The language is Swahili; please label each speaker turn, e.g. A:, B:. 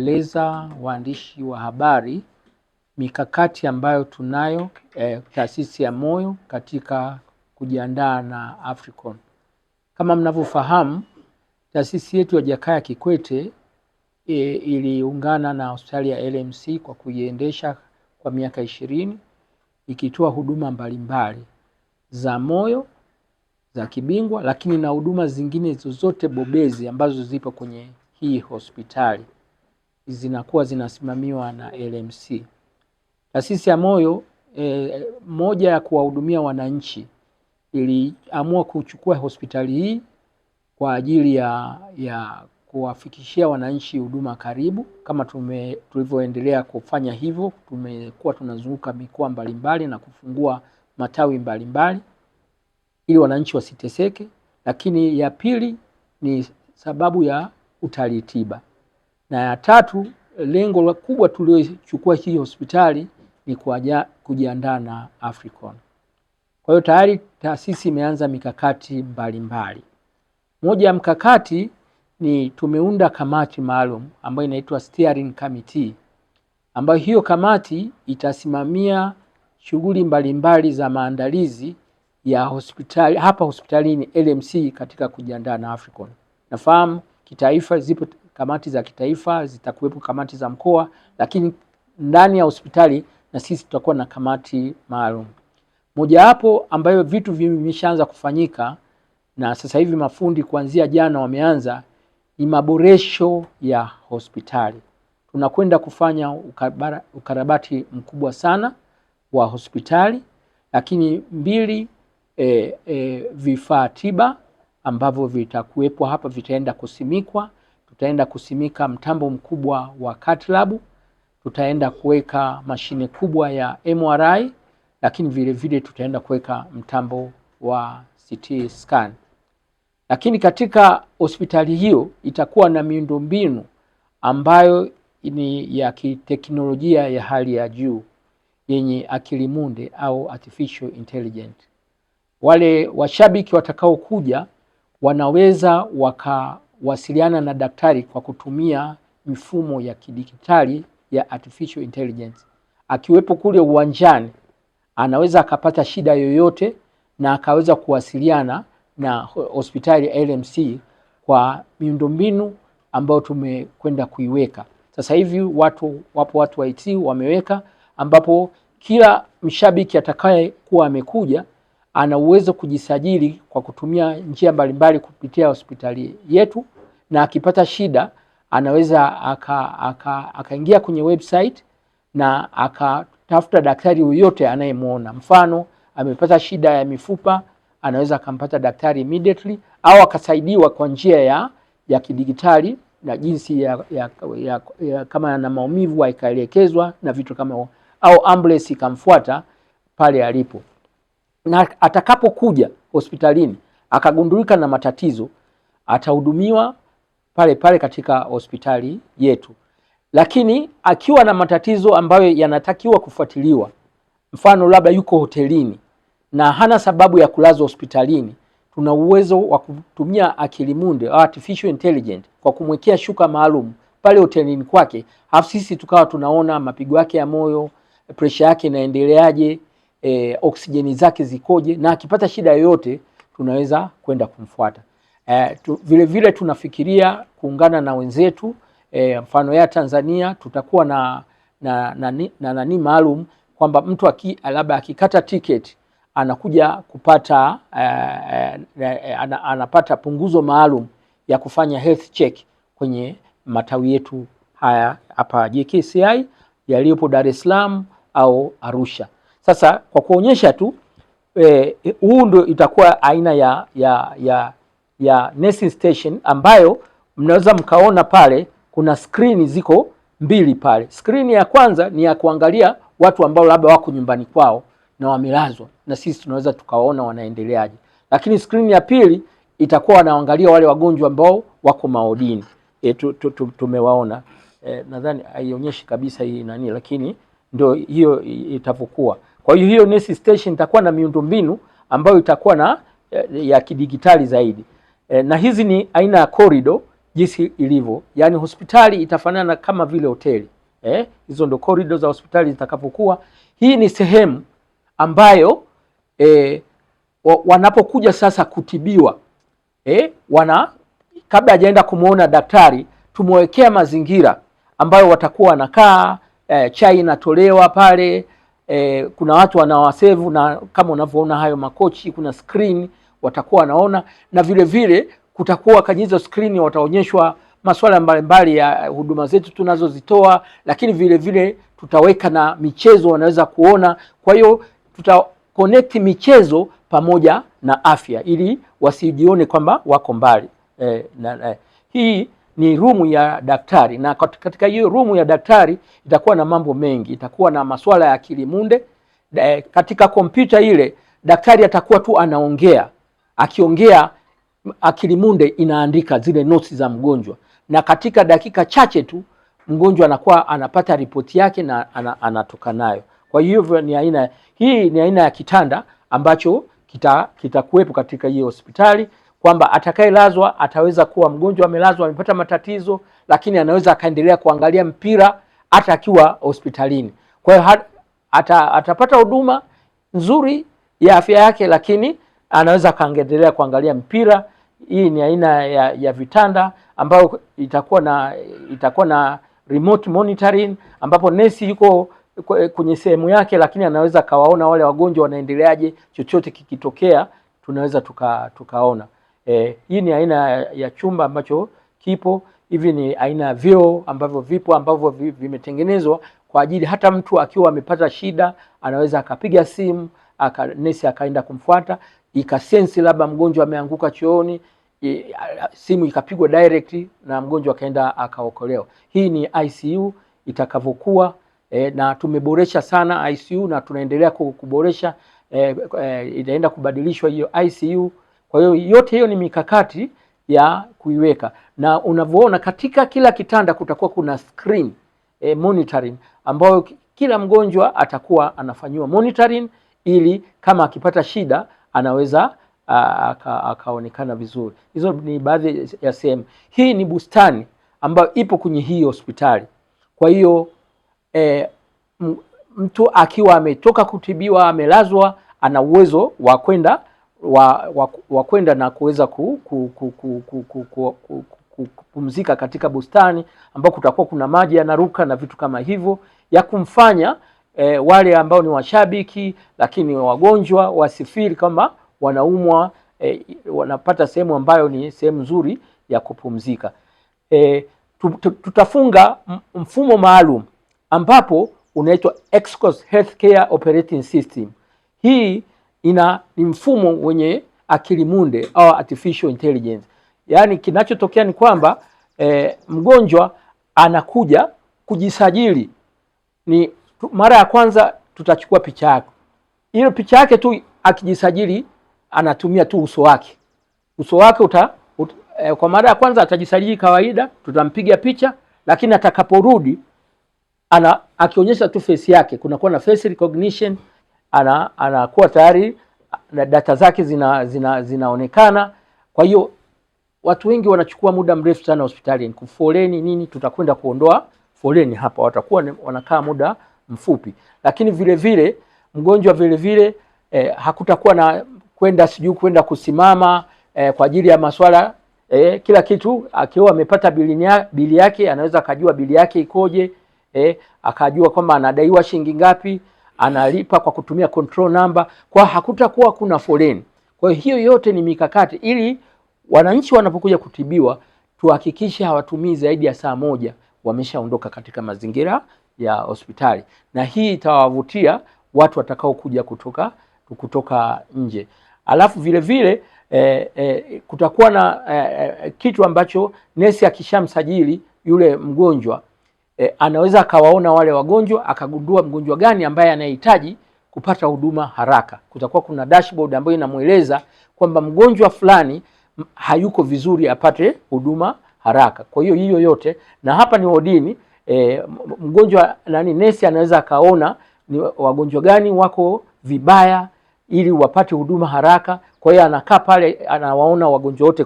A: Eleza waandishi wa habari mikakati ambayo tunayo taasisi ya moyo katika kujiandaa na Africon. Kama mnavyofahamu, taasisi yetu ya Jakaya Kikwete iliungana na hospitali ya LMC kwa kuiendesha kwa miaka 20 ikitoa huduma mbalimbali za moyo, za kibingwa, lakini na huduma zingine zozote bobezi ambazo zipo kwenye hii hospitali zinakuwa zinasimamiwa na LMC. Taasisi ya moyo moja ya kuwahudumia wananchi iliamua kuchukua hospitali hii kwa ajili ya kuwafikishia wananchi huduma karibu. Kama tulivyoendelea kufanya hivyo, tumekuwa tunazunguka mikoa mbalimbali na kufungua matawi mbalimbali ili wananchi wasiteseke. Lakini ya pili ni sababu ya utalii tiba. Na ya tatu, lengo kubwa tuliochukua hii hospitali ni kujiandaa na Africon. Kwa hiyo tayari taasisi imeanza mikakati mbalimbali. Moja ya mkakati ni tumeunda kamati maalum ambayo inaitwa Steering Committee, ambayo hiyo kamati itasimamia shughuli mbalimbali za maandalizi ya hospitali hapa hospitalini LMC katika kujiandaa na Africon. Nafahamu kitaifa zipo kamati za kitaifa, zitakuwepo kamati za mkoa, lakini ndani ya hospitali na sisi tutakuwa na kamati maalum. Moja hapo ambayo vitu vimeshaanza kufanyika na sasa hivi mafundi kuanzia jana wameanza ni maboresho ya hospitali. Tunakwenda kufanya ukarabati mkubwa sana wa hospitali, lakini mbili, vifaa tiba ambavyo vitakuwepo hapa vitaenda kusimikwa. Tutaenda kusimika mtambo mkubwa wa cath lab, tutaenda kuweka mashine kubwa ya MRI, lakini vile vile tutaenda kuweka mtambo wa CT scan. Lakini katika hospitali hiyo itakuwa na miundombinu ambayo ni ya kiteknolojia ya hali ya juu yenye akili munde au artificial intelligence. Wale washabiki watakao kuja wanaweza wakawasiliana na daktari kwa kutumia mifumo ya kidijitali ya artificial intelligence. Akiwepo kule uwanjani anaweza akapata shida yoyote na akaweza kuwasiliana na hospitali ya LMC kwa miundombinu ambayo tumekwenda kuiweka. Sasa hivi wapo watu wa IT wameweka, ambapo kila mshabiki atakaye kuwa amekuja ana uwezo kujisajili kwa kutumia njia mbalimbali kupitia hospitali yetu, na akipata shida anaweza akaingia kwenye website na akatafuta daktari yoyote anayemuona. Mfano amepata shida ya mifupa, anaweza akampata daktari immediately, au akasaidiwa kwa njia ya kidigitali na jinsi ya kama ana maumivu akaelekezwa na vitu kama, au ambulance ikamfuata pale alipo. Na atakapokuja hospitalini akagundulika na matatizo, atahudumiwa pale pale katika hospitali yetu. Lakini akiwa na matatizo ambayo yanatakiwa kufuatiliwa, mfano labda yuko hotelini na hana sababu ya kulazwa hospitalini, tuna uwezo wa kutumia akili munde au artificial intelligence kwa kumwekea shuka maalum pale hotelini kwake, halafu sisi tukawa tunaona mapigo yake ya moyo, pressure yake inaendeleaje, oksijeni zake zikoje, na akipata shida yoyote tunaweza kwenda kumfuata. Vile vile tunafikiria kuungana na wenzetu, mfano ya Tanzania tutakuwa na maalum kwamba mtu labda akikata ticket anakuja kupata anapata punguzo maalum ya kufanya health check kwenye matawi yetu haya hapa JKCI yaliyopo Dar es Salaam au Arusha. Sasa kwa kuonyesha tu huu ndio itakuwa aina ya nursing station ambayo mnaweza mkaona pale kuna screen ziko mbili pale. Screen ya kwanza ni ya kuangalia watu ambao labda wako nyumbani kwao na wamelazwa, na sisi tunaweza tukawaona wanaendeleaje. Lakini screen ya pili itakuwa wanaangalia wale wagonjwa ambao wako maodini. Tumewaona. Nadhani haionyeshi kabisa hii nani, lakini ndio hiyo itavyokuwa. Kwa hiyo nursing station itakuwa na miundombinu ambayo itakuwa na ya kidigitali zaidi. Na hizi ni aina ya corridor jinsi ilivyo, yani hospitali itafanana kama vile hoteli. Hizo ndo corridor za hospitali zitakapokuwa. Hii ni sehemu ambayo wanapokuja sasa kutibiwa, kabla hajaenda kumuona daktari, tumewekea mazingira ambayo watakuwa wanakaa, chai inatolewa pale, kuna watu wanawasevu, na kama unavyoona hayo makochi, kuna screen watakuwa wanaona, na vile vile kutakuwa kwenye hizo screen wataonyeshwa masuala mbalimbali ya huduma zetu tunazozitoa, lakini vile vile tutaweka na michezo wanaweza kuona. Kwa hiyo tuta connect michezo pamoja na afya ili wasijione kwamba wako mbali. Hii ni rumu ya daktari, na katika hiyo rumu ya daktari itakuwa na mambo mengi. Itakuwa na masuala ya akili munde. Katika kompyuta ile daktari atakuwa tu anaongea, akiongea akili munde inaandika zile notes za mgonjwa, na katika dakika chache tu mgonjwa anakuwa anapata ripoti yake na anatoka nayo. Kwa hiyo hii ni aina ya kitanda ambacho kitakuwepo katika hiyo hospitali, kwamba atakayelazwa ataweza kuwa mgonjwa amelazwa amepata matatizo, lakini anaweza akaendelea kuangalia mpira hata akiwa hospitalini. Kwa hiyo atapata huduma nzuri ya afya yake, lakini anaweza akaendelea kuangalia mpira. Hii ni aina ya vitanda ambayo itakuwa na remote monitoring, ambapo nesi yuko kwenye sehemu yake, lakini anaweza kawaona wale wagonjwa wanaendeleaje, chochote kikitokea tunaweza tukaona. Hii ni aina ya chumba ambacho kipo hivi. Ni aina ya vyoo ambavyo vipo, ambavyo vimetengenezwa kwa ajili hata mtu akiwa amepata shida anaweza akapiga simu, nesi akaenda kumfuata, ikasensi labda mgonjwa ameanguka chooni, simu ikapigwa direct na mgonjwa akaenda akaokolewa. Hii ni ICU itakavyokuwa, na tumeboresha sana ICU na tunaendelea kuboresha, itaenda kubadilishwa hiyo ICU. Kwa hiyo yote hiyo ni mikakati ya kuiweka, na unavyoona katika kila kitanda kutakuwa kuna screen monitoring, ambayo kila mgonjwa atakuwa anafanyiwa monitoring, ili kama akipata shida anaweza akaonekana vizuri. Hizo ni baadhi ya sehemu. Hii ni bustani ambayo ipo kwenye hii hospitali. Kwa hiyo mtu akiwa ametoka kutibiwa, amelazwa, ana uwezo wa kwenda na kuweza kupumzika katika bustani, ambao kutakuwa kuna maji yanaruka na vitu kama hivyo, ya kumfanya wale ambao ni washabiki lakini wagonjwa wasifiri kama wanaumwa, wanapata sehemu ambayo ni sehemu nzuri ya kupumzika. Tutafunga mfumo maalum ambapo unaitwa X-Coast Healthcare Operating System. Hii ni mfumo wenye akili munde au artificial intelligence. Yaani kinachotokea ni kwamba mgonjwa anakuja kujisajili, ni mara ya kwanza tutachukua picha yake. Ile picha yake tu akijisajili anatumia tu uso wake. Uso wake kwa mara ya kwanza atajisajili kawaida, tutampiga picha, lakini atakaporudi akionyesha tu face yake, kunakuwa na face recognition, anakuwa tayari na data zake zinaonekana. Kwa hiyo watu wengi wanachukua muda mrefu sana hospitalini, kufoleni nini, tutakwenda kuondoa foleni hapa, watakuwa wanakaa muda mfupi. Lakini vile vile mgonjwa vile vile hakutakuwa na kwenda kusimama kwa ajili ya masuala kila kitu. Akiwa amepata bili yake anaweza akajua bili yake ikoje, akajua kwamba anadaiwa shilingi ngapi, analipa kwa kutumia control number, kwa hakutakuwa kuna foleni. Kwa hiyo yote ni mikakati ili wananchi wanapokuja kutibiwa tuhakikishe hawatumii zaidi ya saa moja wameshaondoka katika mazingira ya hospitali, na hii itawavutia watu watakao kuja kutoka nje. Alafu vile vile kutakuwa na kitu ambacho nesi akishamsajili yule mgonjwa anaweza akawaona wale wagonjwa, akagundua mgonjwa gani ambaye anahitaji kupata huduma haraka. Kutakuwa kuna dashboard ambayo inamueleza kwamba mgonjwa fulani hayuko vizuri, apate huduma haraka. Kwa hiyo yote, na hapa ni wodini, mgonjwa nesi anaweza akaona ni wagonjwa gani wako vibaya ili wapate huduma haraka. Kwa hiyo anakaa pale anawaona wagonjwa wote.